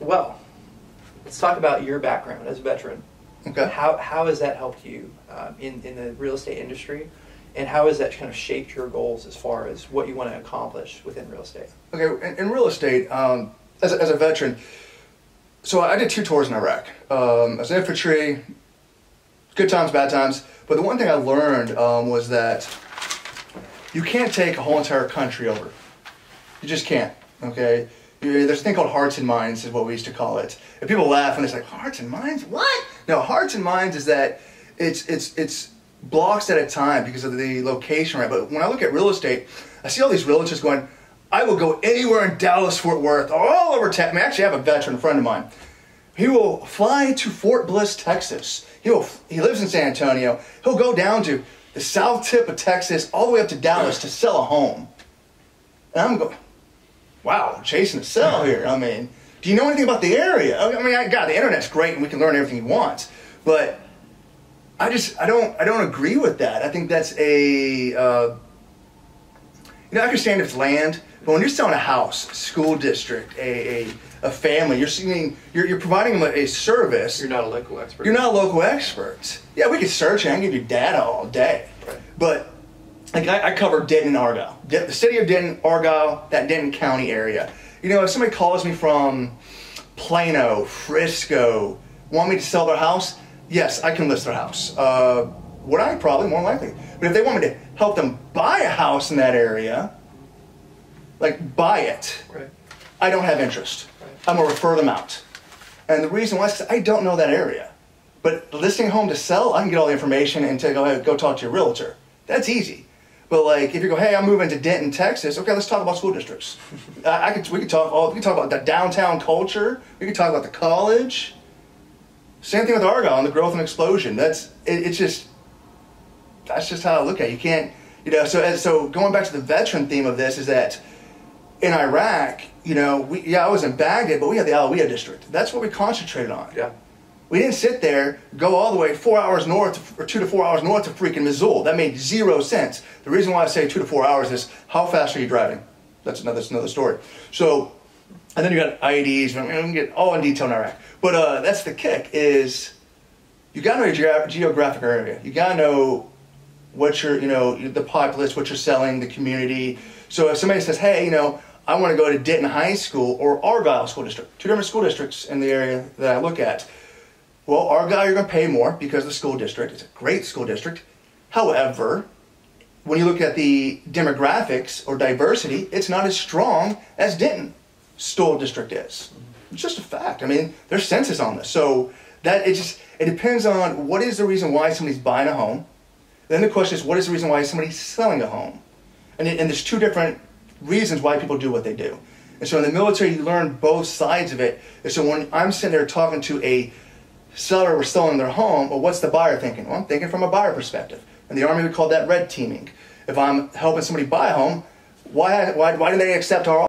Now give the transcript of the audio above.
Well, let's talk about your background as a veteran. Okay. How has that helped you in the real estate industry, and how has that kind of shaped your goals as far as what you want to accomplish within real estate? Okay, in real estate, as a veteran, so I did 2 tours in Iraq. As infantry, good times, bad times. But the one thing I learned was that you can't take a whole entire country over. You just can't, okay? There's a thing called hearts and minds is what we used to call it. And people laugh and it's like, hearts and minds? What? No, hearts and minds is that it's blocks at a time because of the location, right? But when I look at real estate, I see all these realtors going, I will go anywhere in Dallas, Fort Worth, or all over Texas. I mean, actually, I have a veteran friend of mine. He will fly to Fort Bliss, Texas. He lives in San Antonio. He'll go down to the south tip of Texas, all the way up to Dallas to sell a home. And I'm going, wow, chasing a sell here. I mean, do you know anything about the area? I mean, God, the internet's great and we can learn everything you want, but I don't agree with that. I think that's I understand it's land, but when you're selling a house, school district, a family, you're providing them a service. You're not a local expert. You're not a local expert. Yeah, we could search and I can give you data all day. Right. But like I cover Denton and Argyle. The city of Denton, Argyle, that Denton County area. You know, if somebody calls me from Plano, Frisco, want me to sell their house, yes, I can list their house. Would I? Probably, more likely. But if they want me to help them buy a house in that area, like buy it, right, I don't have interest. Right. I'm going to refer them out. And the reason why is because I don't know that area. But listing a home to sell, I can get all the information and go talk to your realtor. That's easy. But like, if you go, hey, I'm moving to Denton, Texas. Okay, let's talk about school districts. We could talk about the downtown culture. We could talk about the college. Same thing with Argyle and the growth and explosion. That's just how I look at it. You can't, So going back to the veteran theme of this is that in Iraq, I was in Baghdad, but we had the Alawiyah district. That's what we concentrated on. Yeah. We didn't sit there, go all the way 4 hours north, or 2 to 4 hours north to freaking Mosul. That made 0 sense. The reason why I say 2 to 4 hours is how fast are you driving? That's another story. So, and then you got IEDs, and we can get all in detail in Iraq. But that's the kick is you got to know your geographic area. You got to know what the populace, what you're selling, the community. So if somebody says, hey, I want to go to Denton High School or Argyle School District, 2 different school districts in the area that I look at. Well, Argyle, you're going to pay more because of the school district. It's a great school district. However, when you look at the demographics or diversity, it's not as strong as Denton school district is. It's just a fact. I mean, there's census on this. So it depends on what is the reason why somebody's buying a home. Then the question is, what is the reason why somebody's selling a home? And there's 2 different reasons why people do what they do. And so in the military, you learn both sides of it. And so when I'm sitting there talking to a seller was selling their home, well, what's the buyer thinking? Well, I'm thinking from a buyer perspective. In the Army, we call that red teaming. If I'm helping somebody buy a home, why do they accept our